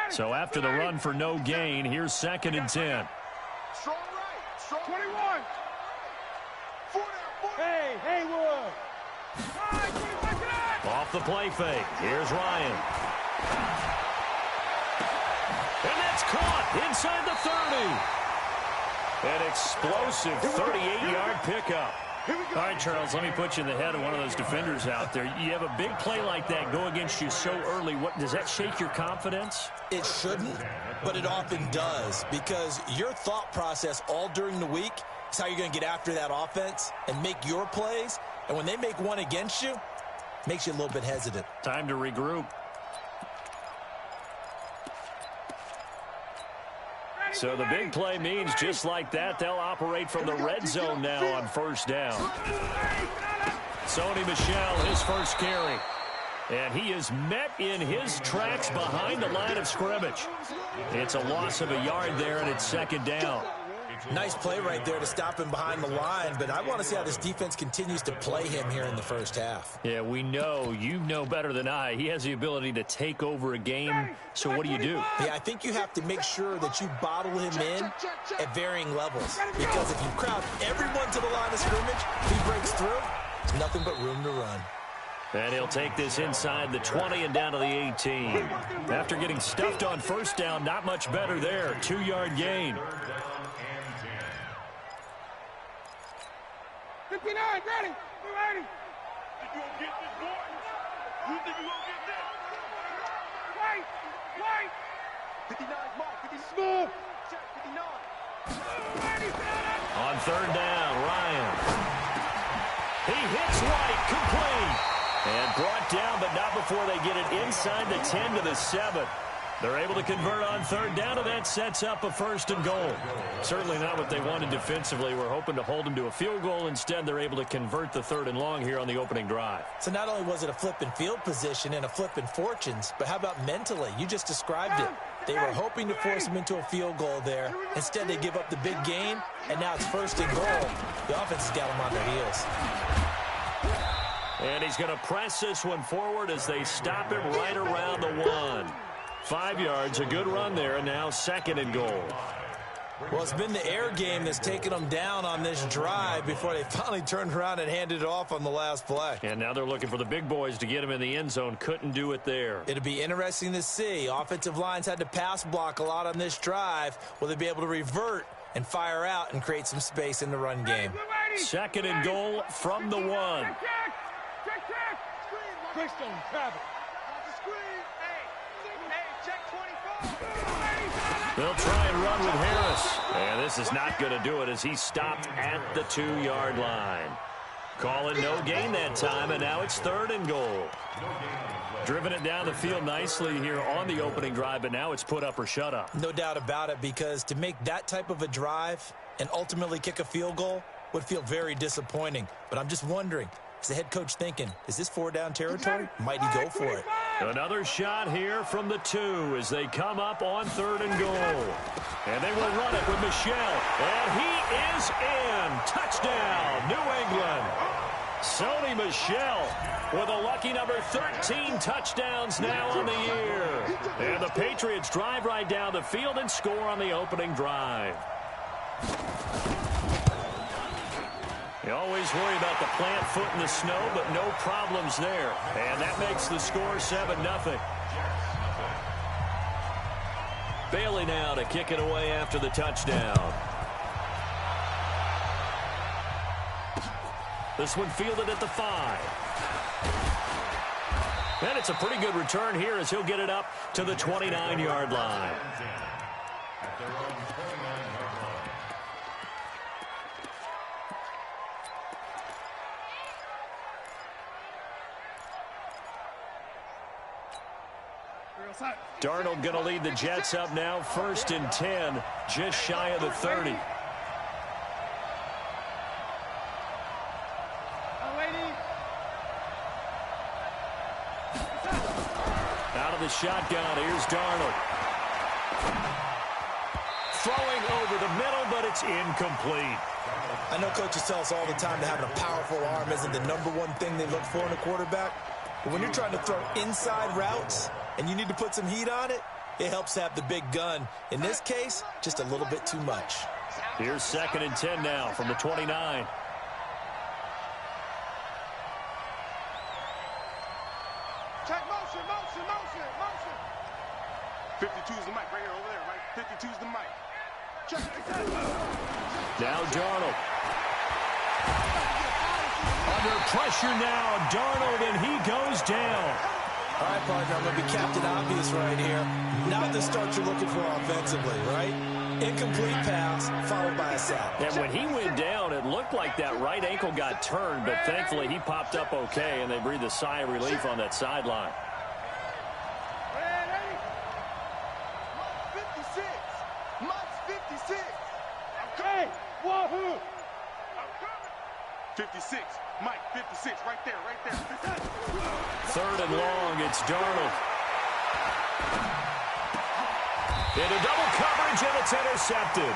So after the run for no gain, here's 2nd and 10. Strong right. Strong 21. Hey, Haywood. Off the play fake. Here's Ryan. And that's caught inside the 30. An explosive 38-yard pickup. All right, Charles, let me put you in the head of one of those defenders out there. You have a big play like that go against you so early. What does that shake your confidence? It shouldn't, but it often does, because your thought process all during the week is how you're going to get after that offense and make your plays. And when they make one against you, it makes you a little bit hesitant. Time to regroup. So the big play means just like that, they'll operate from the red zone now on 1st down. Sony Michel, his first carry. And he is met in his tracks behind the line of scrimmage. It's a loss of a yard there, and it's 2nd down. Nice play right there to stop him behind the line, but I want to see how this defense continues to play him here in the 1st half. Yeah, we know. You know better than I. He has the ability to take over a game, so what do? Yeah, I think you have to make sure that you bottle him in at varying levels, because if you crowd everyone to the line of scrimmage, he breaks through, there's nothing but room to run. And he'll take this inside the 20 and down to the 18. After getting stuffed on 1st down, not much better there. 2-yard gain. 59, ready. You ready? Think you gonna get this, boy? You think you gonna get this? Wait. 59, Mike. 59. Smooth. Check 59. On 3rd down, Ryan. He hits White, complete. And brought down, but not before they get it inside the 10 to the 7. They're able to convert on 3rd down, and that sets up a 1st and goal. Certainly not what they wanted defensively. We're hoping to hold them to a field goal. Instead, they're able to convert the 3rd and long here on the opening drive. So not only was it a flipping field position and a flipping fortunes, but how about mentally? You just described it. They were hoping to force him into a field goal there. Instead, they give up the big gain, and now it's 1st and goal. The offense has got them on their heels. And he's going to press this one forward as they stop him right around the 1. 5 yards, a good run there, and now 2nd and goal. Well, it's been the air game that's taken them down on this drive before they finally turned around and handed it off on the last play. And now they're looking for the big boys to get him in the end zone. Couldn't do it there. It'll be interesting to see. Offensive lines had to pass block a lot on this drive. Will they be able to revert and fire out and create some space in the run game? 2nd and goal from the 1. Christian, Travis. They'll try and run with Harris. And this is not going to do it as he stopped at the 2-yard line. Call it no gain that time, and now it's 3rd and goal. Driven it down the field nicely here on the opening drive, but now it's put up or shut up. No doubt about it, because to make that type of a drive and ultimately kick a field goal would feel very disappointing. But I'm just wondering, is the head coach thinking, is this 4-down territory? Might he go for it? Another shot here from the 2 as they come up on 3rd and goal. And they will run it with Michel. And he is in. Touchdown, New England. Sony Michel with a lucky number 13 touchdowns now on the year. And the Patriots drive right down the field and score on the opening drive. You always worry about the plant foot in the snow, but no problems there. And that makes the score 7-0. Bailey now to kick it away after the touchdown. This one fielded at the 5. And it's a pretty good return here as he'll get it up to the 29-yard line. Darnold going to lead the Jets up now, 1st and 10, just shy of the 30. Out of the shotgun, here's Darnold. Throwing over the middle, but it's incomplete. I know coaches tell us all the time that having a powerful arm isn't the #1 thing they look for in a quarterback. But when you're trying to throw inside routes and you need to put some heat on it, It helps have the big gun. In this case, just a little bit too much. Here's 2nd and 10 now from the 29. Check motion, motion, motion, motion. 52 is the mic right here over there, right? 52 is the mic. Check. Now Darnold. Under pressure now, Darnold, and he goes down. All right, partner, I'm going to be Captain Obvious right here. Not the start you're looking for offensively, right? Incomplete pass, followed by a sack. And when he went down, it looked like that right ankle got turned, but thankfully he popped up okay, and they breathed a sigh of relief on that sideline. 56. Mike's 56. Hey, wahoo! 56. Mike, 56. Right there, right there. 3rd and long, it's Darnold. Into double coverage, and it's intercepted.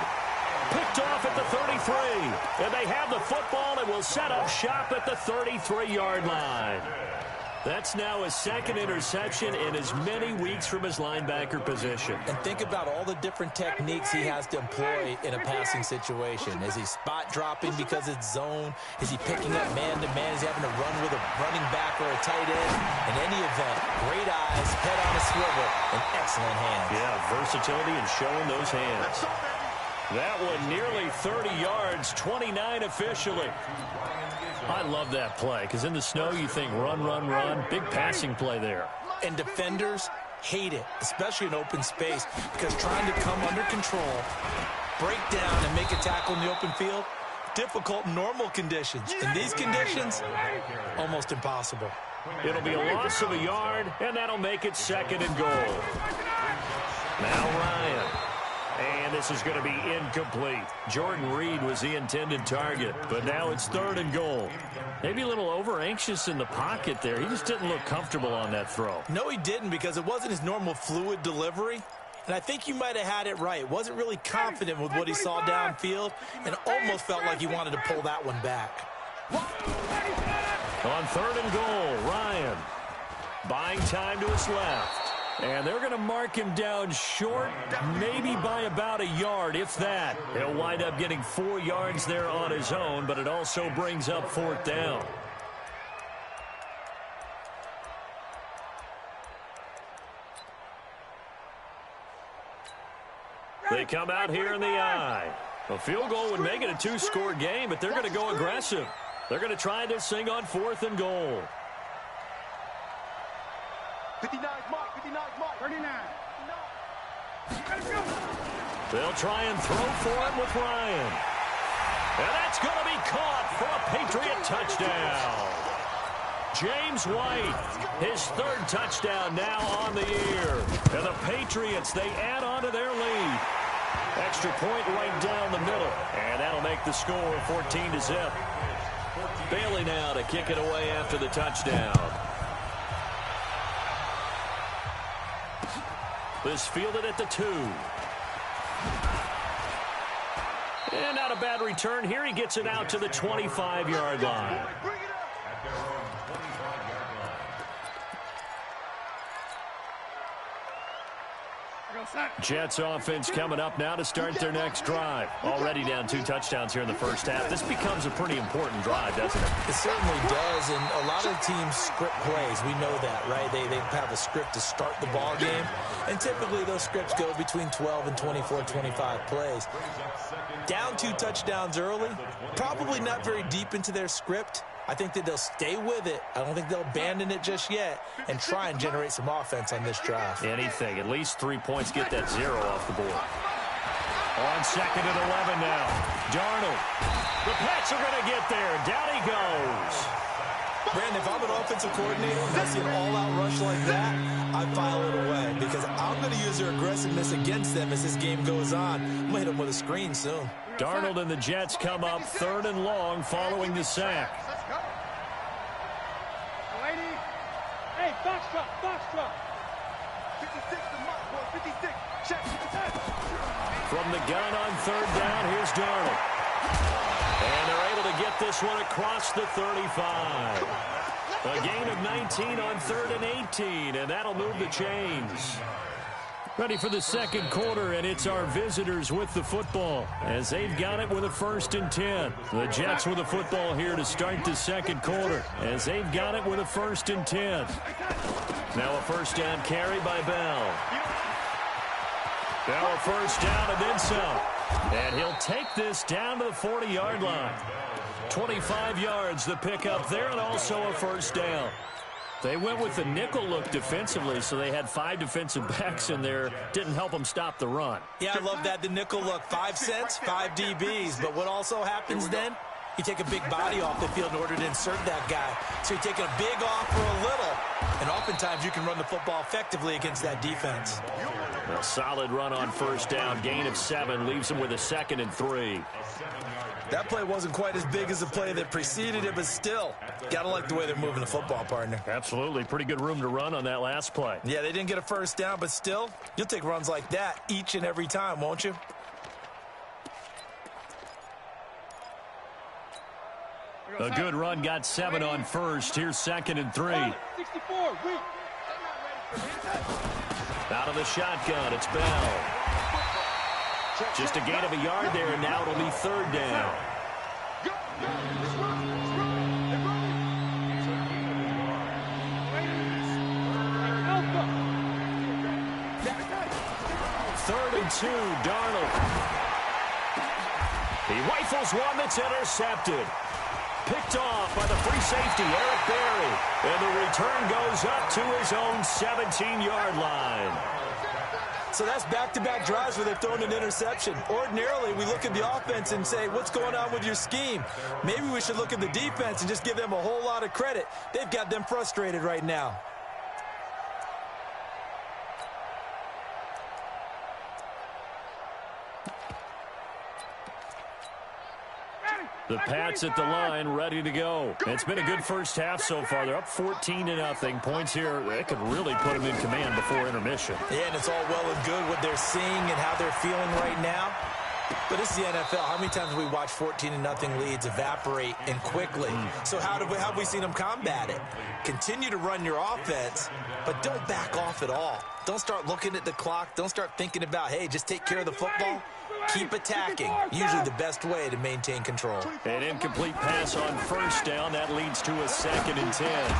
Picked off at the 33. And they have the football and will set up shop at the 33-yard line. That's now his 2nd interception in as many weeks from his linebacker position. And think about all the different techniques he has to employ in a passing situation. Is he spot dropping because it's zone? Is he picking up man-to-man? Is he having to run with a running back or a tight end? In any event, great eyes, head on a swivel, and excellent hands. Yeah, versatility and showing those hands. That one nearly 30 yards, 29 officially. I love that play because in the snow you think run, run, run. Big passing play there. And defenders hate it, especially in open space, because trying to come under control, break down, and make a tackle in the open field, difficult in normal conditions. In these conditions, almost impossible. It'll be a loss of a yard, and that'll make it 2nd and goal. Now Ryan. And this is going to be incomplete. Jordan Reed was the intended target, but now it's 3rd and goal. Maybe a little over-anxious in the pocket there. He just didn't look comfortable on that throw. No, he didn't, because it wasn't his normal fluid delivery. And I think you might have had it right. Wasn't really confident with what he saw downfield and almost felt like he wanted to pull that one back. On 3rd and goal, Ryan buying time to his left. And they're going to mark him down short, maybe by about a yard, if that. He'll wind up getting 4 yards there on his own, but it also brings up 4th down. They come out here in the eye. A field goal would make it a 2-score game, but they're going to go aggressive. They're going to try this thing on 4th and goal. 59 Mike, 59 Mike. 39. They'll try and throw for him with Ryan. And that's going to be caught for a Patriot touchdown. James White, his 3rd touchdown now on the year. And the Patriots, they add on to their lead. Extra point right down the middle. And that'll make the score 14-0. Bailey now to kick it away after the touchdown. This fielded at the 2. And not a bad return here. He gets it out to the 25-yard line. Jets offense coming up now to start their next drive. Already down 2 touchdowns here in the first half. This becomes a pretty important drive, doesn't it? It certainly does, and a lot of teams script plays. We know that, right? They have a script to start the ball game, and typically those scripts go between 12 and 24, 25 plays. Down 2 touchdowns early, probably not very deep into their script. I think that they'll stay with it. I don't think they'll abandon it just yet and try and generate some offense on this drive. Anything. At least 3 points. Get that 0 off the board. On 2nd and 11 now. Darnold. The Pats are going to get there. Down he goes. Brandon, if I'm an offensive coordinator and I see an all-out rush like that, I file it away because I'm going to use their aggressiveness against them as this game goes on. I'm going to hit them with a screen soon. Darnold and the Jets come up 3rd and long following the sack. Hey, box truck, box truck. 56 to Mike, boy, 56. Check. From the gun on 3rd down, here's Darnold. And they're able to get this one across the 35. A gain of 19 on 3rd and 18, and that'll move the chains. Ready for the second quarter, and it's our visitors with the football as they've got it with a 1st and 10. The Jets with the football here to start the second quarter as they've got it with a 1st and 10. Now a first down carry by Bell. Now a first down and then some. And he'll take this down to the 40-yard line. 25 yards the pickup there, and also a first down. They went with the nickel look defensively, so they had 5 defensive backs in there. Didn't help them stop the run. Yeah, I love that, the nickel look. 5 cents, 5 DBs. But what also happens then? You take a big body off the field in order to insert that guy. So you're taking a big off for a little. And oftentimes you can run the football effectively against that defense. A solid run on first down. Gain of 7 leaves them with a 2nd and 3. That play wasn't quite as big as the play that preceded it, but still, got to like the way they're moving the football, partner. Absolutely. Pretty good room to run on that last play. Yeah, they didn't get a first down, but still, you'll take runs like that each and every time, won't you? A good run got 7 on first. Here's 2nd and 3. 64, weak. Out of the shotgun, it's Bell. Just a gain of a yard there, and now it'll be 3rd down. Third and 2, Darnold. He rifles one that's intercepted. Picked off by the free safety, Eric Berry. And the return goes up to his own 17-yard line. So that's back-to-back drives where they've thrown an interception. Ordinarily, we look at the offense and say, what's going on with your scheme? Maybe we should look at the defense and just give them a whole lot of credit. They've got them frustrated right now. The Pats at the line, ready to go. It's been a good first half so far. They're up 14-0. Points here, they could really put them in command before intermission. Yeah, and it's all well and good what they're seeing and how they're feeling right now. But it's the NFL. How many times have we watched 14-0 leads evaporate and quickly? So how have we seen them combat it? Continue to run your offense, but don't back off at all. Don't start looking at the clock. Don't start thinking about, hey, just take care of the football. Keep attacking. Usually the best way to maintain control. An incomplete pass on first down. That leads to a 2nd and 10.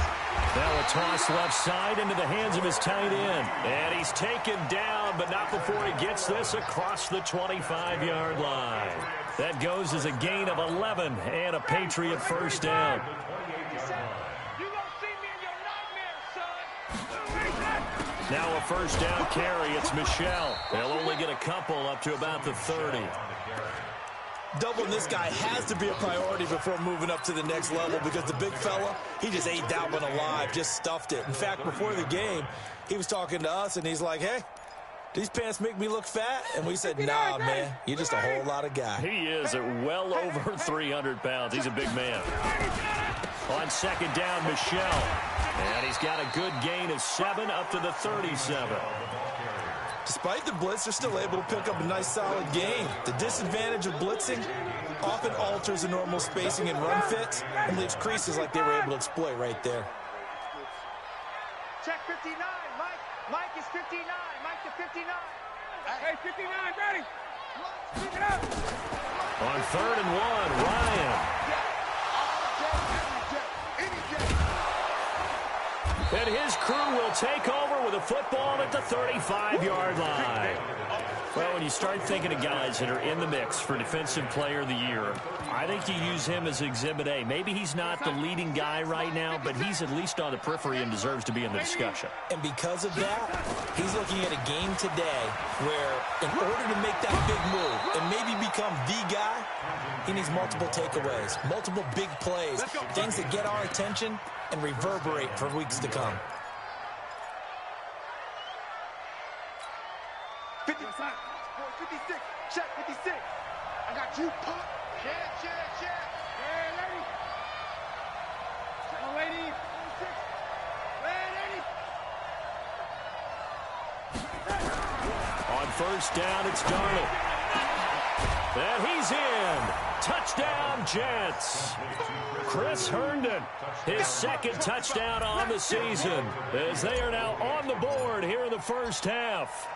Now a toss left side into the hands of his tight end. And he's taken down, but not before he gets this across the 25-yard line. That goes as a gain of 11 and a Patriot first down. Now a first down carry. It's Michel. They'll only get a couple up to about the 30. Doubling this guy has to be a priority before moving up to the next level because the big fella, he just ate that one alive, just stuffed it. In fact, before the game, he was talking to us, and he's like, hey, these pants make me look fat? And we said, nah, man, you're just a whole lot of guy. He is at well over 300 pounds. He's a big man. On second down, Michel. And he's got a good gain of 7 up to the 37. Despite the blitz, they're still able to pick up a nice, solid gain. The disadvantage of blitzing often alters the normal spacing and run fits and leaves creases like they were able to exploit right there. Check 59, Mike. Mike is 59. Mike to 59. Hey, 59, ready. Pick it up. On 3rd and 1, Ryan. And his crew will take over with a football at the 35-yard line. Well, when you start thinking of guys that are in the mix for Defensive Player of the Year, I think you use him as Exhibit A. Maybe he's not the leading guy right now, but he's at least on the periphery and deserves to be in the discussion. And because of that, he's looking at a game today where in order to make that big move and maybe become the guy, he needs multiple takeaways, multiple big plays, things that get our attention and reverberate for weeks to come. 56, check 56. I got you, pop. Check. Hey, lady. Check, lady. 56. Lady. On first down, it's Darnold. And he's in. Touchdown, Jets. Chris Herndon, his 2nd touchdown on the season, as they are now on the board here in the first half.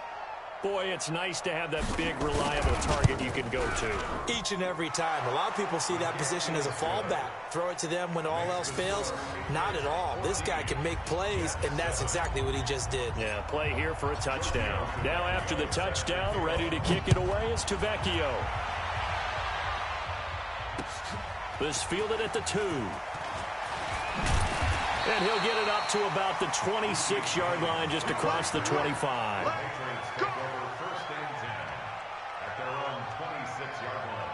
Boy, it's nice to have that big, reliable target you can go to. Each and every time. A lot of people see that position as a fallback. Throw it to them when all else fails. Not at all. This guy can make plays, and that's exactly what he just did. Yeah, play here for a touchdown. Now after the touchdown, ready to kick it away is Tavecchio. This fielded at the 2. And he'll get it up to about the 26-yard line, just across the 25. First and 10 at their own 26-yard line.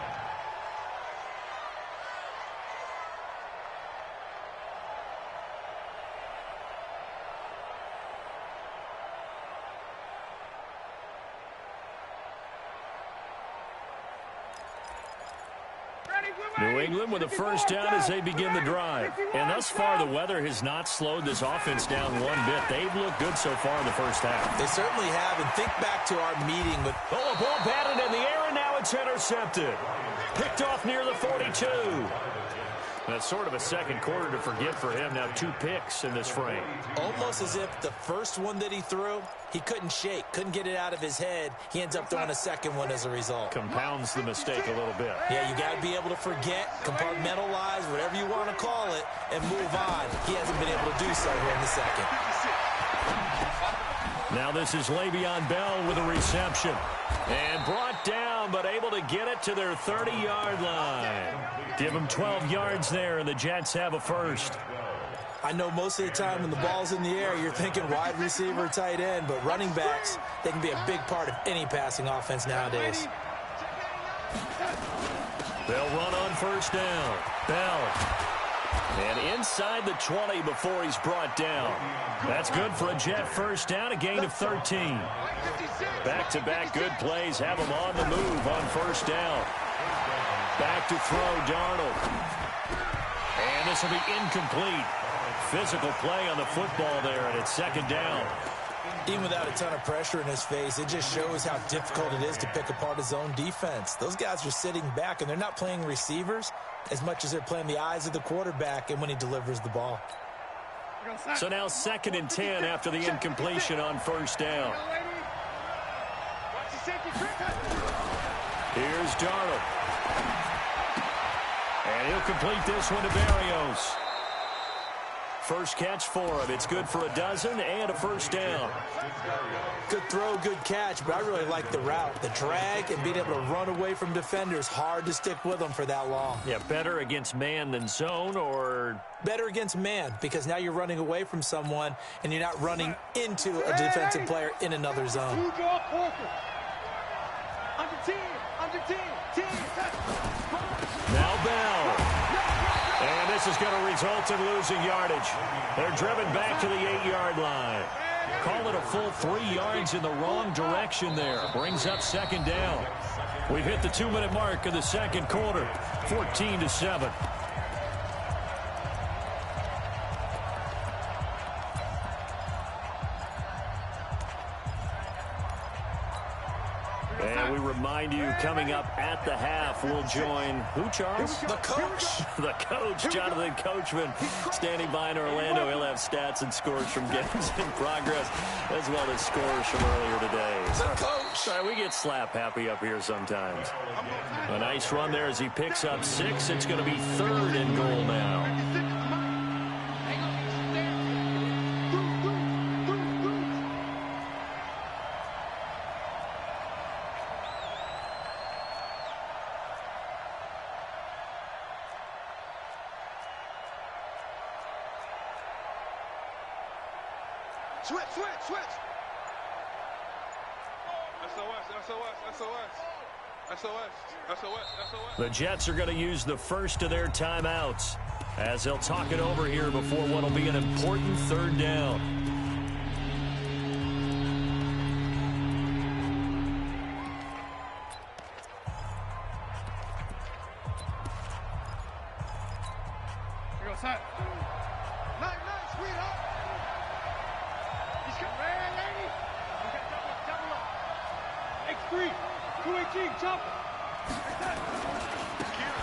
New England with a first down as they begin the drive. And thus far, the weather has not slowed this offense down one bit. They've looked good so far in the first half. They certainly have. And think back to our meeting with... Oh, a ball batted in the air, and now it's intercepted. Picked off near the 42. That's sort of a second quarter to forget for him. Now 2 picks in this frame. Almost as if the first one that he threw, he couldn't shake, couldn't get it out of his head. He ends up throwing a second one as a result. Compounds the mistake a little bit. Yeah, you got to be able to forget, compartmentalize, whatever you want to call it, and move on. He hasn't been able to do so here in the second. Now this is Le'Veon Bell with a reception. And brought down, but able to get it to their 30-yard line. Give them 12 yards there, and the Jets have a first. I know most of the time when the ball's in the air, you're thinking wide receiver, tight end, but running backs, they can be a big part of any passing offense nowadays. They'll run on first down. Bell. And inside the 20 before he's brought down. That's good for a Jet first down, a gain of 13. Back-to-back good plays have him on the move on first down. Back to throw, Darnold. And this will be incomplete. Physical play on the football there, and it's second down. Even without a ton of pressure in his face, it just shows how difficult it is to pick apart his own defense. Those guys are sitting back, and they're not playing receivers as much as they're playing the eyes of the quarterback and when he delivers the ball. So now 2nd and 10 after the incompletion on first down. Here's Darnold. And he'll complete this one to Berrios. First catch for him. It's good for a dozen and a first down. Good throw, good catch, but I really like the route. The drag and being able to run away from defenders. Hard to stick with them for that long. Yeah, better against man than zone, or... Better against man, because now you're running away from someone and you're not running into a defensive player in another zone. Now Bell. And this is going to result in losing yardage. They're driven back to the 8-yard line. Call it a full 3 yards in the wrong direction there. Brings up second down. We've hit the 2-minute mark of the second quarter. 14-7. And we remind you, coming up at the half, we'll join who, Charles? The coach. The coach, Jonathan Coachman, standing by in Orlando. He'll have stats and scores from games in progress, as well as scores from earlier today. The coach. Sorry, we get slap happy up here sometimes. A nice run there as he picks up 6. It's going to be 3rd and goal now. Switch. SOS. The Jets are going to use the first of their timeouts as they'll talk it over here before what will be an important 3rd down. Here goes Seth. Nice, sweetheart. He's got red, lady. Okay, double up. X3, 218, jump.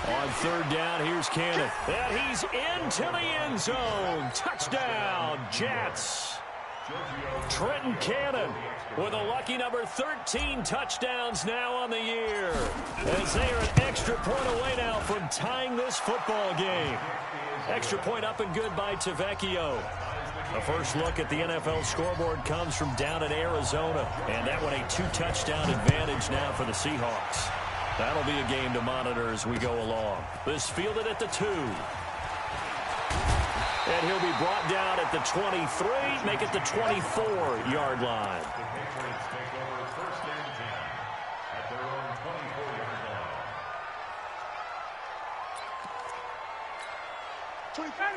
On 3rd down, here's Cannon. And he's into the end zone. Touchdown, Jets. Trenton Cannon with a lucky number 13 touchdowns now on the year, as they are an extra point away now from tying this football game. Extra point up and good by Tavecchio. A first look at the NFL scoreboard comes from down in Arizona, and that one a 2-touchdown advantage now for the Seahawks. That'll be a game to monitor as we go along. This fielded at the 2. And he'll be brought down at the 23, make it the 24-yard line. The Patriots take over first and 10 at their own 24-yard line.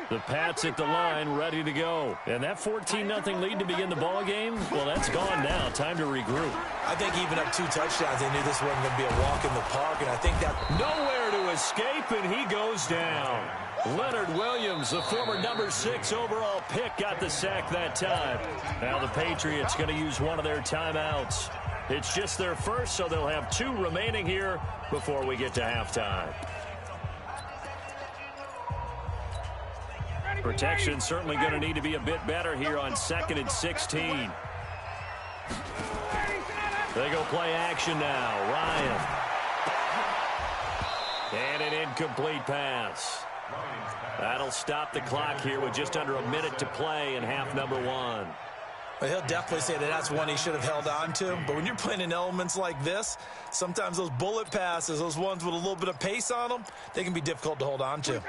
The Pats at the line, ready to go. And that 14-0 lead to begin the ball game, well, that's gone now. Time to regroup. I think even up 2 touchdowns, they knew this wasn't going to be a walk in the park, and I think that... Nowhere to escape, and he goes down. Leonard Williams, the former number 6 overall pick, got the sack that time. Now the Patriots going to use one of their timeouts. It's just their first, so they'll have 2 remaining here before we get to halftime. Protection certainly going to need to be a bit better here on 2nd and 16. They go play action now. Ryan. And an incomplete pass. That'll stop the clock here with just under a minute to play in half number 1. Well, he'll definitely say that that's one he should have held on to. But when you're playing in elements like this, sometimes those bullet passes, those ones with a little bit of pace on them, they can be difficult to hold on to.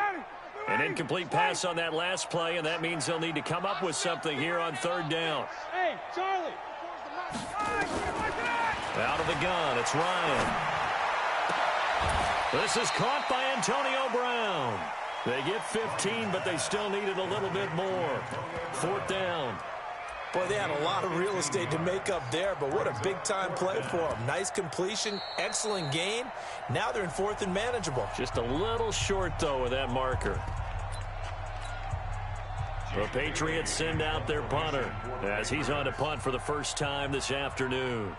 An incomplete pass on that last play, and that means they'll need to come up with something here on 3rd down. Hey, Charlie. Out of the gun, it's Ryan. This is caught by Antonio Brown. They get 15, but they still needed a little bit more. 4th down. Boy, they had a lot of real estate to make up there, but what a big-time play for them. Nice completion, excellent gain. Now they're in 4th and manageable. Just a little short, though, with that marker. The Patriots send out their punter as he's on to punt for the first time this afternoon.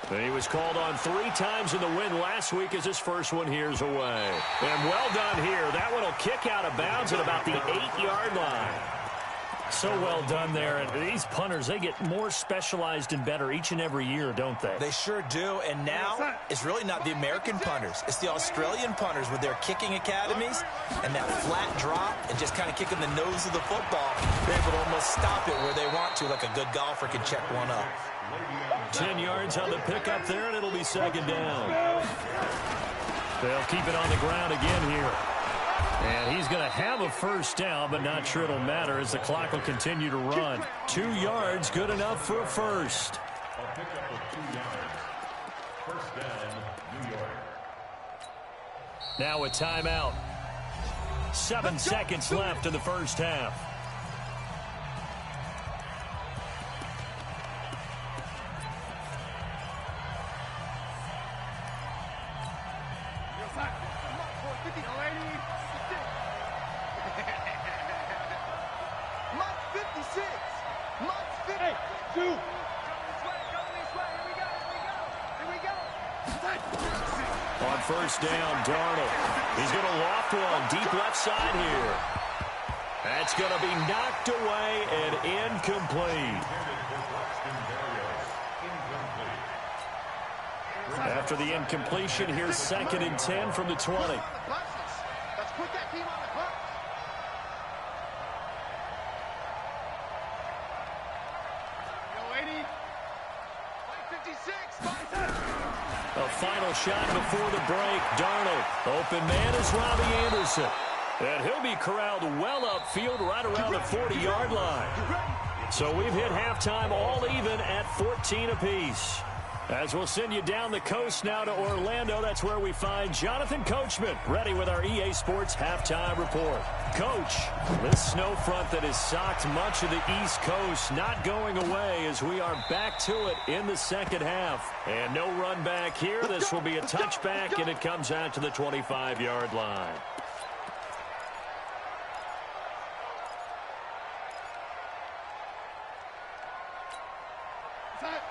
He was called on 3 times in the win last week as his first one here's away. And well done here. That one will kick out of bounds at about the 8-yard line. So well done there. And these punters, they get more specialized and better each and every year, don't they? They sure do. And now it's really not the American punters. It's the Australian punters with their kicking academies and that flat drop and just kind of kicking the nose of the football. They're able to almost stop it where they want to, like a good golfer can check one up. 10 yards on the pickup there, and it'll be 2nd down. They'll keep it on the ground again here. And he's going to have a first down, but not sure it'll matter as the clock will continue to run. 2 yards, good enough for a first. A pickup of 2 yards. First down, New York. Now a timeout. 7 seconds left in the first half. On first down, Darnold. He's going to loft one deep left side here. That's going to be knocked away and incomplete. After the incompletion, here's 2nd and 10 from the 20. Let's put that team on the bus. A final shot before the break. Darnold. Open man is Robbie Anderson. And he'll be corralled well upfield right around the 40-yard line. So we've hit halftime all even at 14 apiece. As we'll send you down the coast now to Orlando, that's where we find Jonathan Coachman, ready with our EA Sports halftime report. Coach, this snow front that has socked much of the East Coast not going away as we are back to it in the second half. And no run back here. This will be a touchback, and it comes out to the 25-yard line.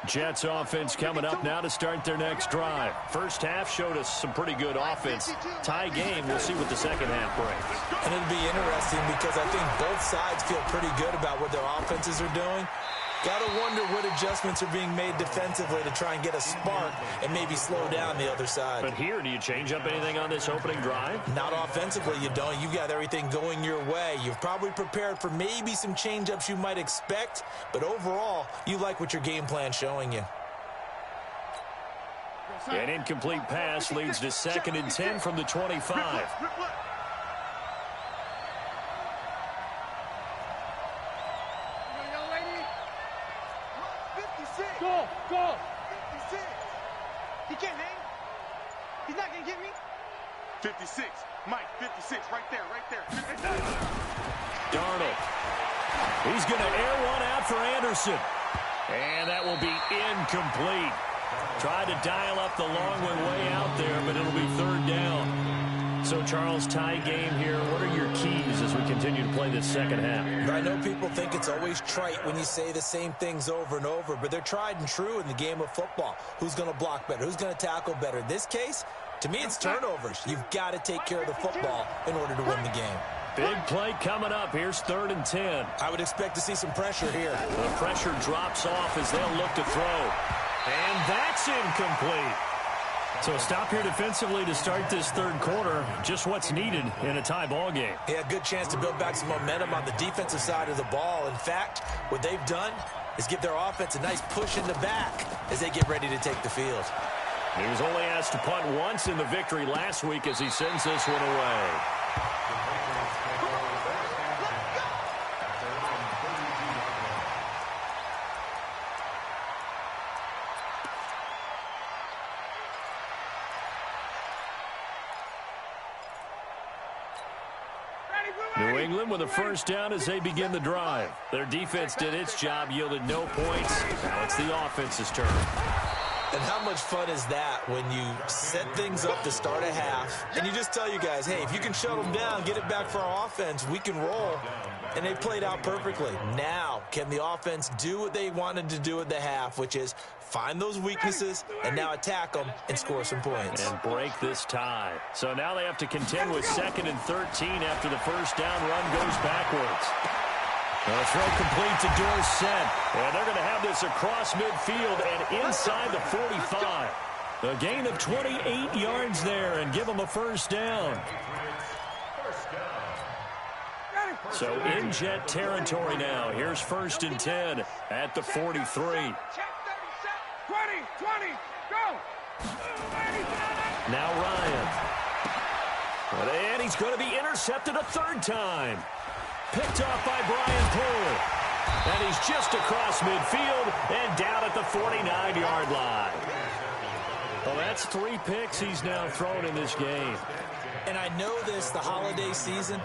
Jets offense coming up now to start their next drive. First half showed us some pretty good offense. Tie game, we'll see what the second half brings. And it'll be interesting because I think both sides feel pretty good about what their offenses are doing. Got to wonder what adjustments are being made defensively to try and get a spark and maybe slow down the other side. But here, do you change up anything on this opening drive? Not offensively, you don't. You got everything going your way. You've probably prepared for maybe some change-ups you might expect, but overall, you like what your game plan's showing you. An incomplete pass leads to 2nd and 10 from the 25. Go! 56. He can't hang. He's not going to get me. 56. Mike, 56. Right there. 56. Darnold. He's going to air one out for Anderson. And that will be incomplete. Tried to dial up the long one way out there, but it'll be 3rd down. So, Charles, tie game here. What are your keys as we continue to play this second half? I know people think it's always trite when you say the same things over and over, but they're tried and true in the game of football. Who's going to block better? Who's going to tackle better? In this case, to me, it's turnovers. You've got to take care of the football in order to win the game. Big play coming up. Here's 3rd and 10. I would expect to see some pressure here. The pressure drops off as they'll look to throw. And that's incomplete. So stop here defensively to start this 3rd quarter. Just what's needed in a tie ball game. Yeah, good chance to build back some momentum on the defensive side of the ball. In fact, what they've done is give their offense a nice push in the back as they get ready to take the field. He was only asked to punt once in the victory last week as he sends this one away. New England with a first down as they begin the drive. Their defense did its job, yielded no points. Now it's the offense's turn. And how much fun is that when you set things up to start a half and you just tell you guys, hey, if you can shut them down, get it back for our offense, we can roll. And they played out perfectly. Now, can the offense do what they wanted to do at the half, which is find those weaknesses and now attack them and score some points. And break this tie. So now they have to contend with 2nd and 13 after the first down run goes backwards. The throw complete to Dorsett. And they're going to have this across midfield and inside the 45. A gain of 28 yards there and give them a first down. So in Jet territory now. Here's 1st and 10 at the 43. 20, go! Now Ryan. And he's going to be intercepted a 3rd time. Picked off by Brian Poole. And he's just across midfield and down at the 49-yard line. Well, that's 3 picks he's now thrown in this game. And I know this, the holiday season,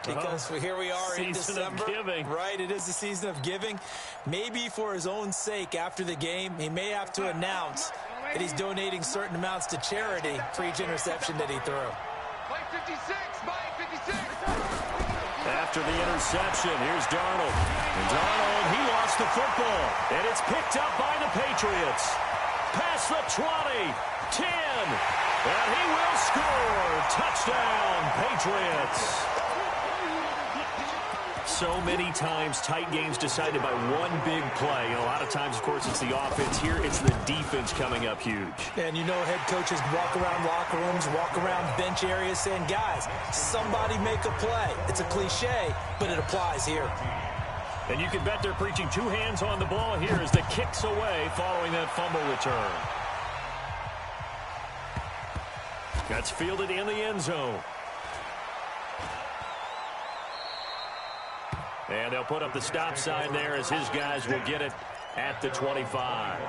because here we are in December. Season of giving. Right, it is the season of giving. Maybe for his own sake after the game, he may have to announce that he's donating certain amounts to charity for each interception that he threw. Mike 56, Mike 56. After the interception, here's Darnold. And Darnold, he lost the football. And it's picked up by the Patriots. Past the 20, 10, and he will score. Touchdown, Patriots. So many times tight games decided by one big play. And a lot of times, of course, it's the offense. Here, it's the defense coming up huge. And you know head coaches walk around locker rooms, walk around bench areas saying, guys, somebody make a play. It's a cliche, but it applies here. And you can bet they're preaching 2 hands on the ball here as the kick's away following that fumble return. That's fielded in the end zone. And they'll put up the stop sign there as his guys will get it at the 25.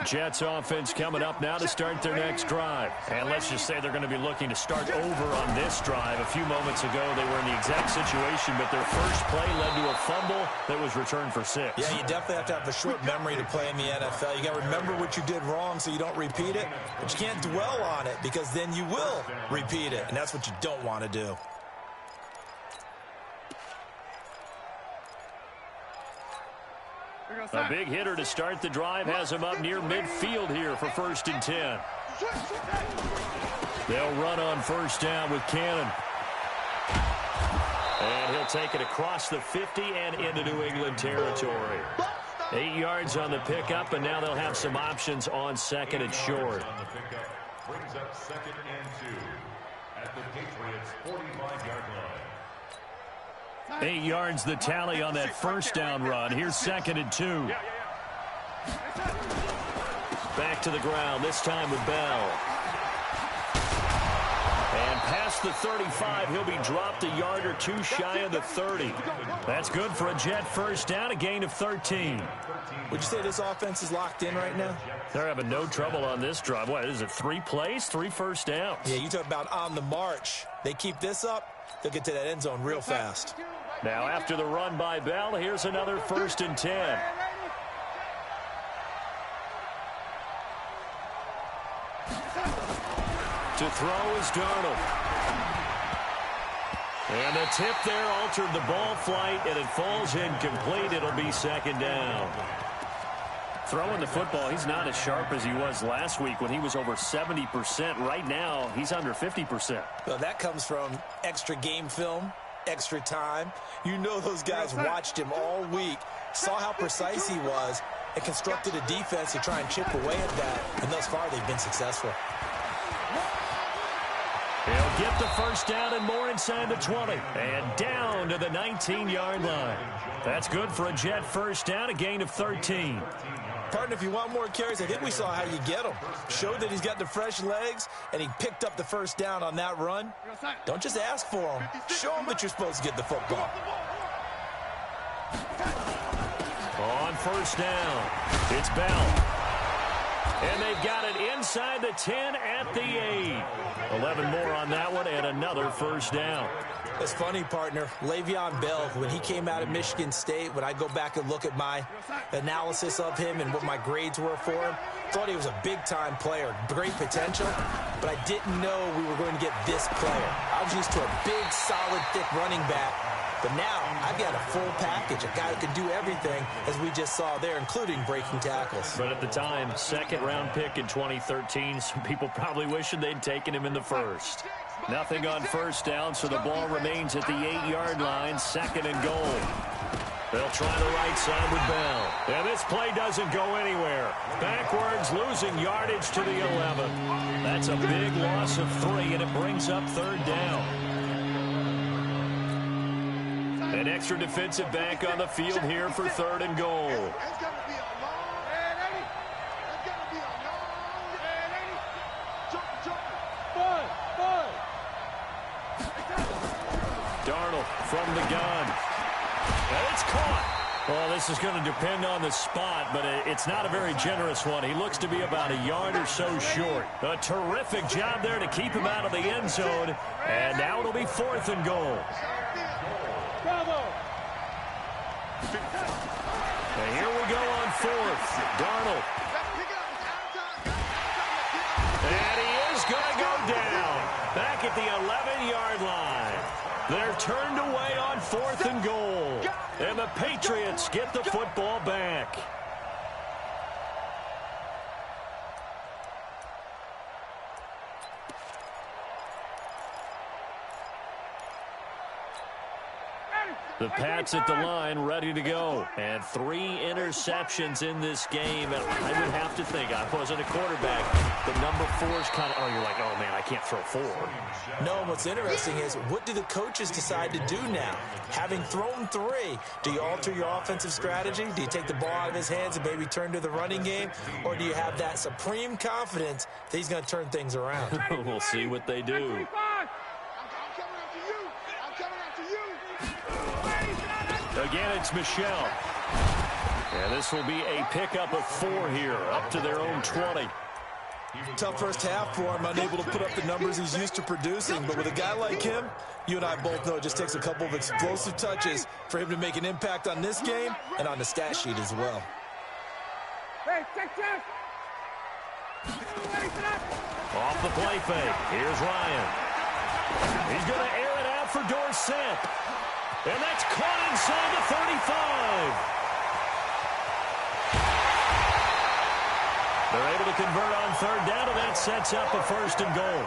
Jets offense coming up now to start their next drive. And let's just say they're going to be looking to start over on this drive. A few moments ago, they were in the exact situation, but their first play led to a fumble that was returned for 6. Yeah, you definitely have to have a short memory to play in the NFL. You got to remember what you did wrong so you don't repeat it, but you can't dwell on it because then you will repeat it, and that's what you don't want to do. A big hitter to start the drive has him up near midfield here for 1st and 10. They'll run on 1st down with Cannon. And he'll take it across the 50 and into New England territory. 8 yards on the pickup, and now they'll have some options on 2nd and short. Brings up 2nd and 2 at the Patriots' 45-yard line. 8 yards the tally on that 1st down run. Here's 2nd and 2. Back to the ground, this time with Bell. And past the 35, he'll be dropped a yard or 2 shy of the 30. That's good for a Jet 1st down, a gain of 13. Would you say this offense is locked in right now? They're having no trouble on this drive. What is it, 3 plays, 3 1st downs? Yeah, you talk about on the march. They keep this up, they'll get to that end zone real fast. Now after the run by Bell, here's another 1st and 10. To throw is Darnold. And the tip there altered the ball flight, and it falls incomplete. It'll be 2nd down. Throwing the football, he's not as sharp as he was last week when he was over 70%. Right now, he's under 50%. Well, that comes from extra game film, extra time. You know those guys watched him all week, saw how precise he was, and constructed a defense to try and chip away at that. And thus far, they've been successful. He'll get the 1st down and more inside the 20. And down to the 19-yard line. That's good for a Jet 1st down, a gain of 13. Partner, if you want more carries, I think we saw how you get him. Showed that he's got the fresh legs, and he picked up the 1st down on that run. Don't just ask for him. Show him that you're supposed to get the football. On 1st down, it's Bell. And they've got it inside the 10 at the 8. 11 more on that one and another 1st down. It's funny, partner. Le'Veon Bell, when he came out of Michigan State, when I go back and look at my analysis of him and what my grades were for him, thought he was a big-time player, great potential, but I didn't know we were going to get this player. I was used to a big, solid, thick running back, but now I've got a full package, a guy who can do everything, as we just saw there, including breaking tackles. But at the time, 2nd-round pick in 2013, some people probably wishing they'd taken him in the 1st. Nothing on 1st down, so the ball remains at the 8-yard line, 2nd and goal. They'll try the right side with Bell. And this play doesn't go anywhere. Backwards, losing yardage to the 11. That's a big loss of 3, and it brings up 3rd down. An extra defensive back on the field here for 3rd and goal. Darnold from the gun. And it's caught. Well, this is going to depend on the spot, but it's not a very generous one. He looks to be about a yard or so short. A terrific job there to keep him out of the end zone. And now it'll be 4th and goal. And here we go on 4th. Darnold. And he is going to go down. Back at the 11-yard line. They're turned away on 4th and goal. And the Patriots get the football back. The Pats at the line, ready to go. And 3 interceptions in this game. And I would have to think, I wasn't a quarterback, but number 4 is kind of, you're like, oh, man, I can't throw 4. No, what's interesting is, what do the coaches decide to do now? Having thrown 3, do you alter your offensive strategy? Do you take the ball out of his hands and maybe turn to the running game? Or do you have that supreme confidence that he's going to turn things around? We'll see what they do. Again, it's Michelle. And this will be a pickup of 4 here, up to their own 20. Tough first half for him, unable to put up the numbers he's used to producing. But with a guy like him, you and I both know it just takes a couple of explosive touches for him to make an impact on this game and on the stat sheet as well. Hey, check. Off the play fake. Here's Ryan. He's going to air it out for Dorsett. And that's caught inside the 35. They're able to convert on third down, and that sets up a first and goal.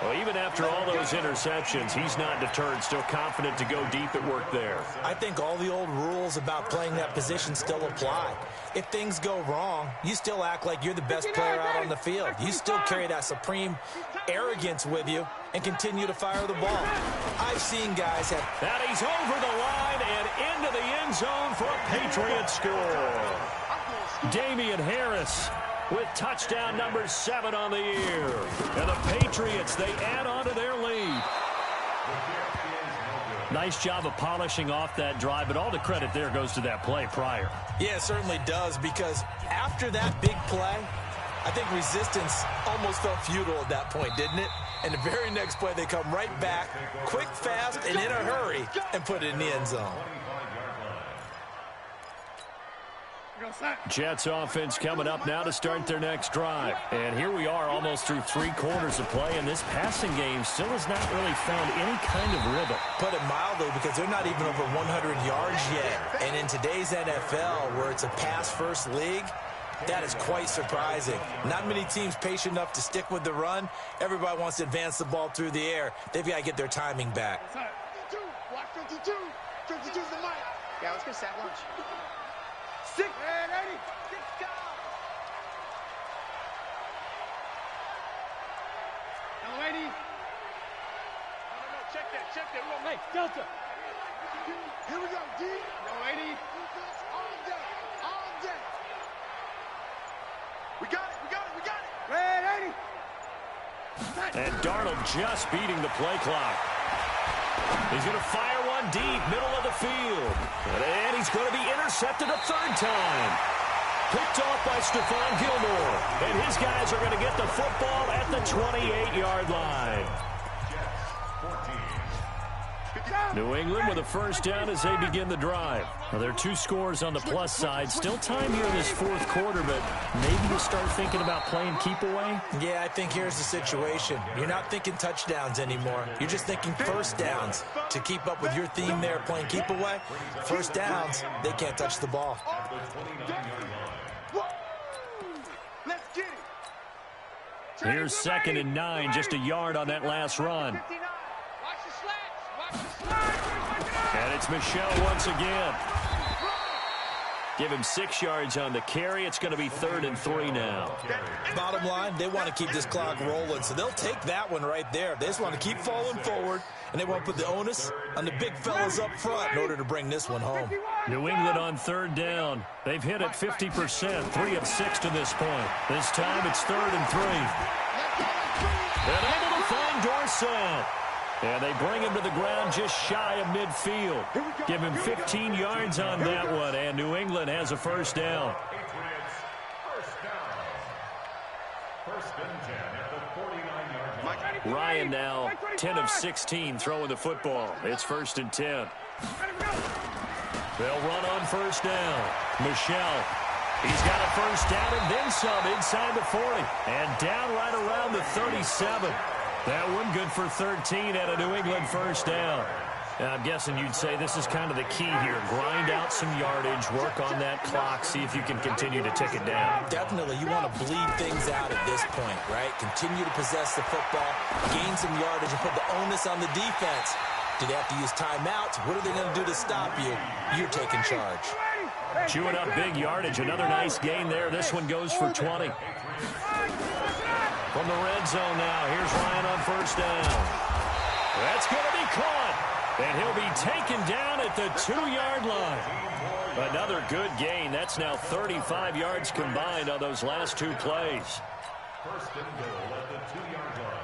Well, even after all those interceptions, he's not deterred, still confident to go deep at work there. I think all the old rules about playing that position still apply. If things go wrong, you still act like you're the best player out on the field. You still carry that supreme arrogance with you and continue to fire the ball. I've seen guys have... That he's over the line and into the end zone for a Patriot score. Damian Harris with touchdown number 7 on the year. And the Patriots, they add on to their lead. Nice job of polishing off that drive, but all the credit there goes to that play prior. Yeah, it certainly does, because after that big play, I think resistance almost felt futile at that point, didn't it? And the very next play, they come right back, quick, fast, and in a hurry, and put it in the end zone. Jets offense coming up now to start their next drive. And here we are almost through 3 quarters of play, and this passing game still has not really found any kind of rhythm. Put it mildly, because they're not even over 100 yards yet. And in today's NFL, where it's a pass-first league, that is quite surprising. Not many teams patient enough to stick with the run. Everybody wants to advance the ball through the air. They've got to get their timing back. 52, watch 52. 52's the mic. Yeah, let's get sack lunch. 6 and 80. 6 go. Hello, 80. No, check that. We're on Hey, Delta. Here we go, D. No, 80. All day. We got it. Red 80. And Darnold just beating the play clock. He's going to fire one deep, middle of the field. And he's going to be intercepted a 3rd time. Picked off by Stephon Gilmore. And his guys are going to get the football at the 28-yard line. New England with a first down as they begin the drive. Now, there are 2 scores on the plus side. Still time here in this 4th quarter, but maybe you start thinking about playing keep away? Yeah, I think here's the situation. You're not thinking touchdowns anymore. You're just thinking first downs. To keep up with your theme there, playing keep away, first downs, they can't touch the ball. Let's get it. Here's 2nd and 9, just a yard on that last run. 59. Watch the slats. Watch the slats. And it's Michel once again. Give him 6 yards on the carry. It's going to be 3rd and 3 now. Bottom line, they want to keep this clock rolling, so they'll take that one right there. They just want to keep falling forward, and they want to put the onus on the big fellas up front in order to bring this one home. New England on 3rd down. They've hit it 50%, 3 of 6 to this point. This time it's 3rd and 3. And able to find Dorsett. And they bring him to the ground just shy of midfield. Give him 15 yards on that one, and New England has a first down. First and 10 at the 49-yard line. Ryan now 10 of 16 throwing the football. It's 1st and 10. They'll run on first down. Michel. He's got a first down and then some inside the 40. And down right around the 37. That one good for 13 and a New England first down. Now, I'm guessing you'd say this is kind of the key here. Grind out some yardage, work on that clock, see if you can continue to tick it down. Definitely, you want to bleed things out at this point, right? Continue to possess the football, gain some yardage, and put the onus on the defense. Do they have to use timeouts? What are they going to do to stop you? You're taking charge. Chewing up big yardage. Another nice gain there. This one goes for 20. From the red zone now, here's Ryan on first down. That's going to be caught. And he'll be taken down at the 2-yard line. Another good gain. That's now 35 yards combined on those last 2 plays. First and goal at the 2-yard line.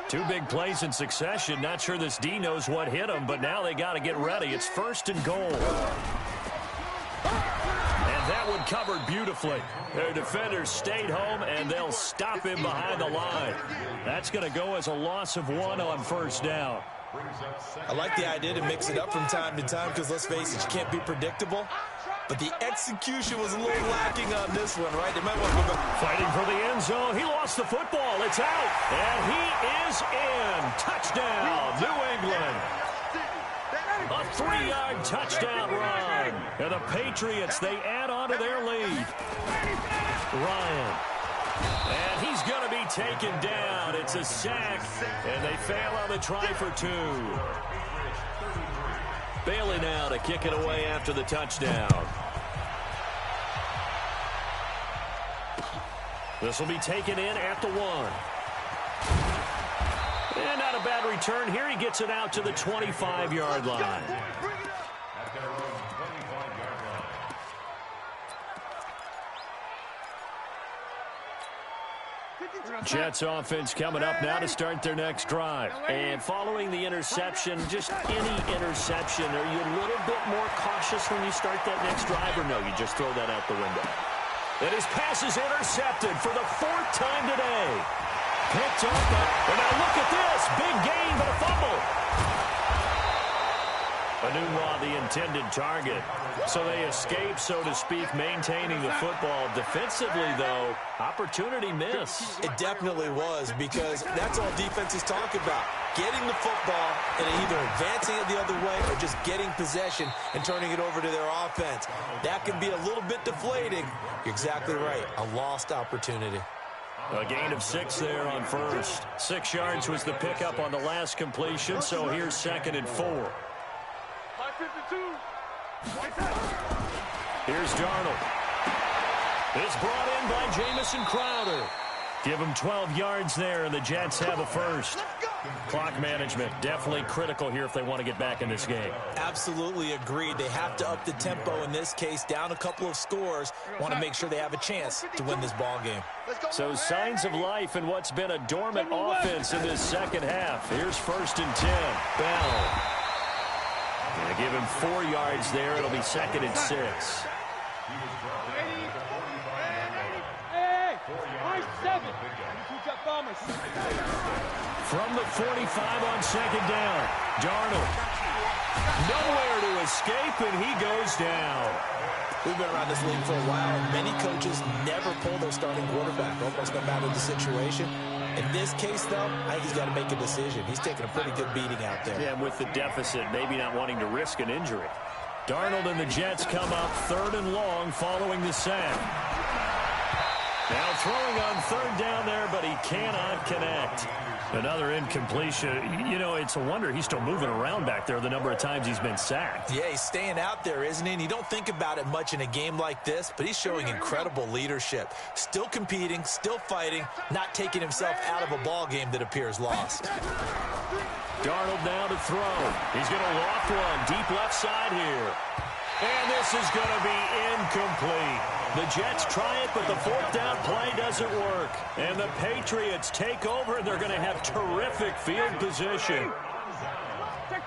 2 big plays in succession. Not sure this D knows what hit him, but now they got to get ready. It's 1st and goal. And that one covered beautifully. Their defenders stayed home, and they'll stop him behind the line. That's going to go as a loss of 1 on first down. I like the idea to mix it up from time to time because, let's face it, you can't be predictable. But the execution was a little lacking on this one, right? They might want to go back. Fighting for the end zone. He lost the football. It's out. And he is in. Touchdown, New England. A 3-yard touchdown run. And the Patriots, they add on to their lead. Ryan. And he's going to be taken down. It's a sack, and they fail on the try for 2. Bailey now to kick it away after the touchdown. This will be taken in at the 1. And not a bad return here. He gets it out to the 25-yard line. At their own 25-yard line. Jets offense coming up now to start their next drive. And following the interception, just any interception, are you a little bit more cautious when you start that next drive, or no, you just throw that out the window? And his pass is intercepted for the 4th time today. Picked up, and now look at this. Big gain, but a fumble. Anunwa, the intended target. So they escape, so to speak, maintaining the football. Defensively, though, opportunity miss. It definitely was, because that's all defenses talk about. Getting the football and either advancing it the other way or just getting possession and turning it over to their offense. That can be a little bit deflating. You're exactly right. A lost opportunity. A gain of 6 there on first. 6 yards was the pickup on the last completion, so here's 2nd and 4. Here's Darnold. It's brought in by Jamison Crowder. Give him 12 yards there, and the Jets have a first. Clock management, definitely critical here if they want to get back in this game. Absolutely agreed. They have to up the tempo in this case, down a couple of scores. Want to make sure they have a chance to win this ball game. So signs of life in what's been a dormant offense in this second half. Here's 1st and 10. Bell. Going to give him 4 yards there. It'll be 2nd and 6. From the 45 on 2nd down. Darnold. Nowhere to escape, and he goes down. We've been around this league for a while, and many coaches never pull their starting quarterback, almost no matter the situation. In this case, though, I think he's got to make a decision. He's taking a pretty good beating out there. Yeah, and with the deficit, maybe not wanting to risk an injury. Darnold and the Jets come up 3rd and long following the sack. Now throwing on 3rd down there, but he cannot connect. Another incompletion. You know, it's a wonder he's still moving around back there the number of times he's been sacked. Yeah, he's staying out there, isn't he? And you don't think about it much in a game like this, but he's showing incredible leadership. Still competing, still fighting, not taking himself out of a ball game that appears lost. Darnold now to throw. He's going to loft one deep left side here. And this is going to be incomplete. The Jets try it, but the 4th down play doesn't work. And the Patriots take over, and they're going to have terrific field position. Check.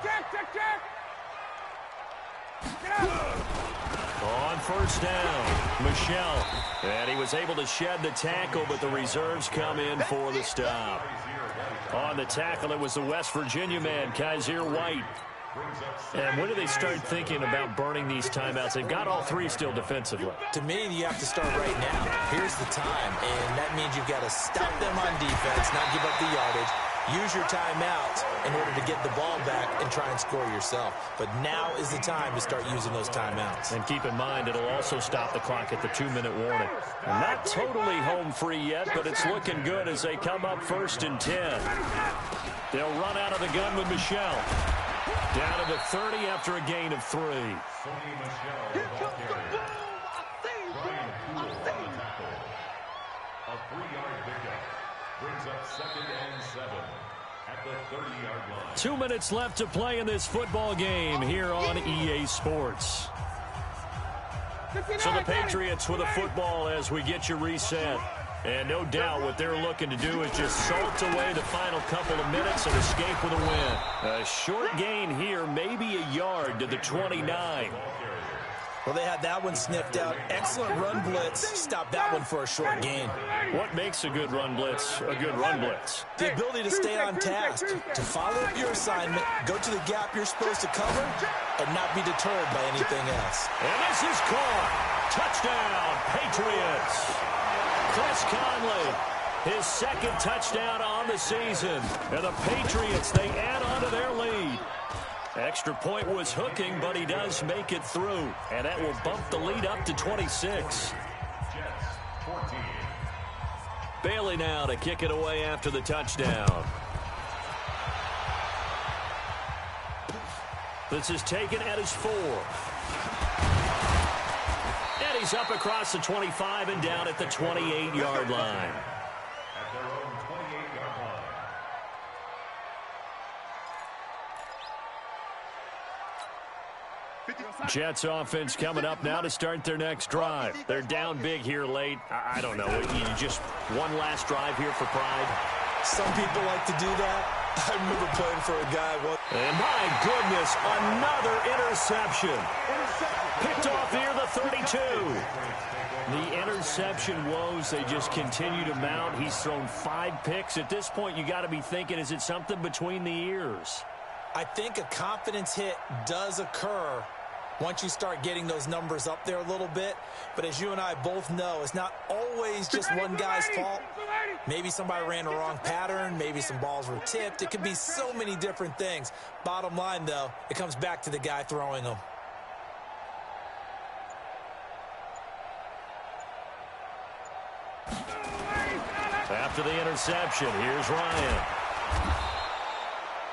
On 1st down, Michelle. And he was able to shed the tackle, but the reserves come in for the stop. On the tackle, it was the West Virginia man, Kaiser White. And when do they start thinking about burning these timeouts? They've got all 3 still defensively. To me, you have to start right now. Here's the time, and that means you've got to stop them on defense, not give up the yardage, use your timeouts in order to get the ball back and try and score yourself. But now is the time to start using those timeouts. And keep in mind, it'll also stop the clock at the 2-minute warning. And not totally home free yet, but it's looking good as they come up 1st and 10. They'll run out of the gun with Michelle. Down to the 30 after a gain of 3. Sony Michel, ball carrier. Brian Poole on the tackle. A 3-yard pickup brings up 2nd and 7 at the 30-yard line. 2 minutes left to play in this football game here on EA Sports. So the Patriots with a football as we get you reset. And no doubt what they're looking to do is just salt away the final couple of minutes and escape with a win. A short gain here, maybe a yard to the 29. Well, they had that one sniffed out. Excellent run blitz. Stop that one for a short gain. What makes a good run blitz a good run blitz? The ability to stay on task, to follow up your assignment, go to the gap you're supposed to cover, and not be deterred by anything else. And this is caught. Touchdown, Patriots. Chris Conley, his 2nd touchdown on the season. And the Patriots, they add on to their lead. Extra point was hooking, but he does make it through. And that will bump the lead up to 26. Bailey now to kick it away after the touchdown. This is taken at his 4. And he's up across the 25 and down at the 28-yard line. At their own 28-yard line. Jets offense coming up now to start their next drive. They're down big here late. I don't know. You just one last drive here for pride. Some people like to do that. I remember playing for a guy once. And my goodness, another interception. Picked off near the 32. The interception woes, they just continue to mount. He's thrown 5 picks. At this point, you got to be thinking, is it something between the ears? I think a confidence hit does occur once you start getting those numbers up there a little bit. But as you and I both know, it's not always just one guy's fault. Maybe somebody ran the wrong pattern. Maybe some balls were tipped. It could be so many different things. Bottom line, though, it comes back to the guy throwing them. After the interception, here's Ryan.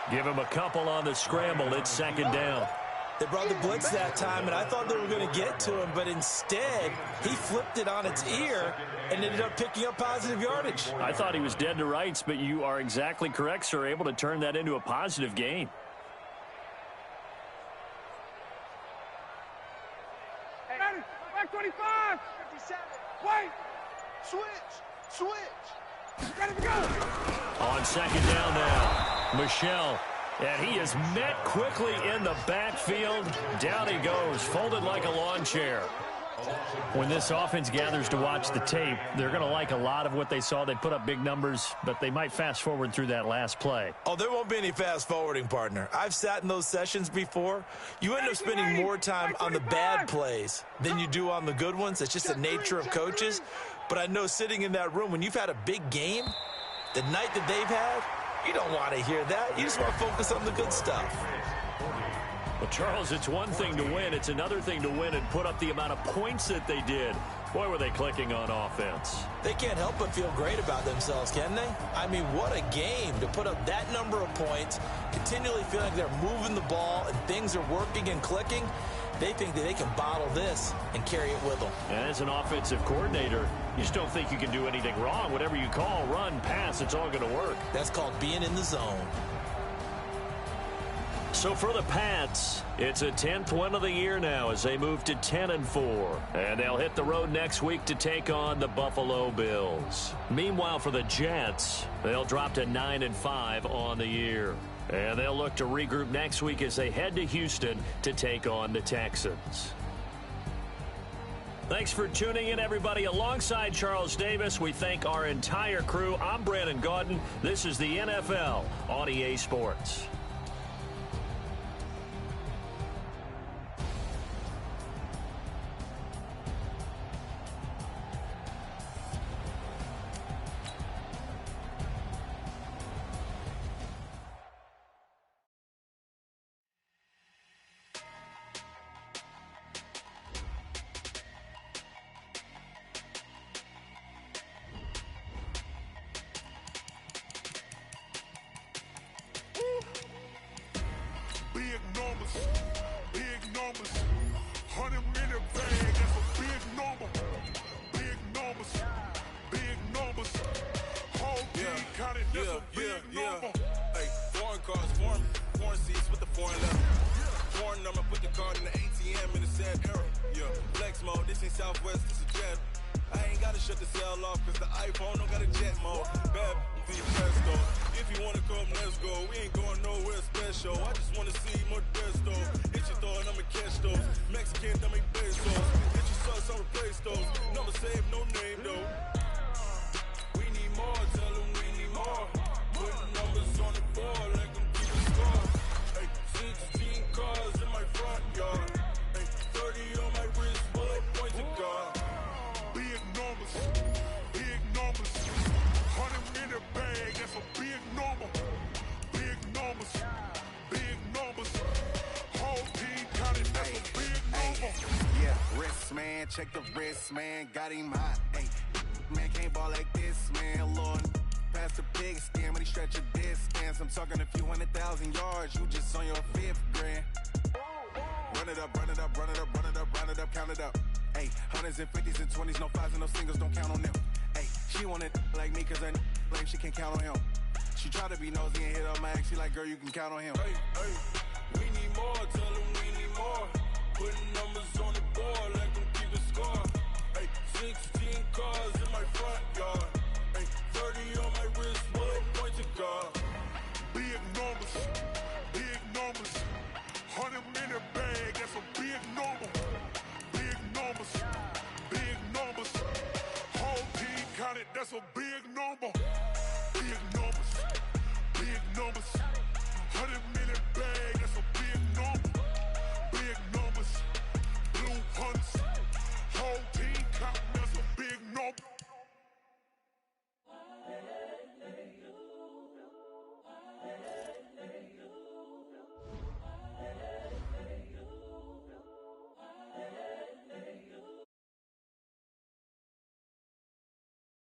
Give him a couple on the scramble. It's second down. They brought the blitz that time, and I thought they were going to get to him, but instead, he flipped it on its ear and ended up picking up positive yardage. I thought he was dead to rights, but you are exactly correct, sir, able to turn that into a positive gain. Hey, back 25. 57. Wait. Switch. Ready to go. On second down now, Michelle. And he is met quickly in the backfield. Down he goes, folded like a lawn chair. When this offense gathers to watch the tape, they're going to like a lot of what they saw. They put up big numbers, but they might fast forward through that last play. Oh, there won't be any fast forwarding, partner. I've sat in those sessions before. You end up spending more time on the bad plays than you do on the good ones. It's just the nature of coaches. But I know sitting in that room, when you've had a big game, the night that they've had, you don't want to hear that. You just want to focus on the good stuff. Well, Charles, it's one thing to win. It's another thing to win and put up the amount of points that they did. Boy, were they clicking on offense. They can't help but feel great about themselves, can they? I mean, what a game to put up that number of points, continually feeling like they're moving the ball and things are working and clicking. They think that they can bottle this and carry it with them. And as an offensive coordinator, you just don't think you can do anything wrong. Whatever you call, run, pass, it's all going to work. That's called being in the zone. So for the Pats, it's a 10th win of the year now as they move to 10-4. And they'll hit the road next week to take on the Buffalo Bills. Meanwhile, for the Jets, they'll drop to 9-5 on the year. And they'll look to regroup next week as they head to Houston to take on the Texans. Thanks for tuning in, everybody. Alongside Charles Davis, we thank our entire crew. I'm Brandon Gaudin. This is the NFL on EA Sports. man. Check the wrist, man. Got him hot. Hey, man, can't ball like this, man. Lord, past the big skin when he stretch a distance. I'm talking a few 100,000 yards. You just on your 5th grand. Run it up, run it up, run it up, run it up, run it up, count it up. Hey, hundreds and 50s and 20s, no 5s and no singles, don't count on them. Hey, she want it like me cause her lame, she can't count on him. She try to be nosy and hit up my ex, she like, girl, you can count on him. Hey, we need more, tell them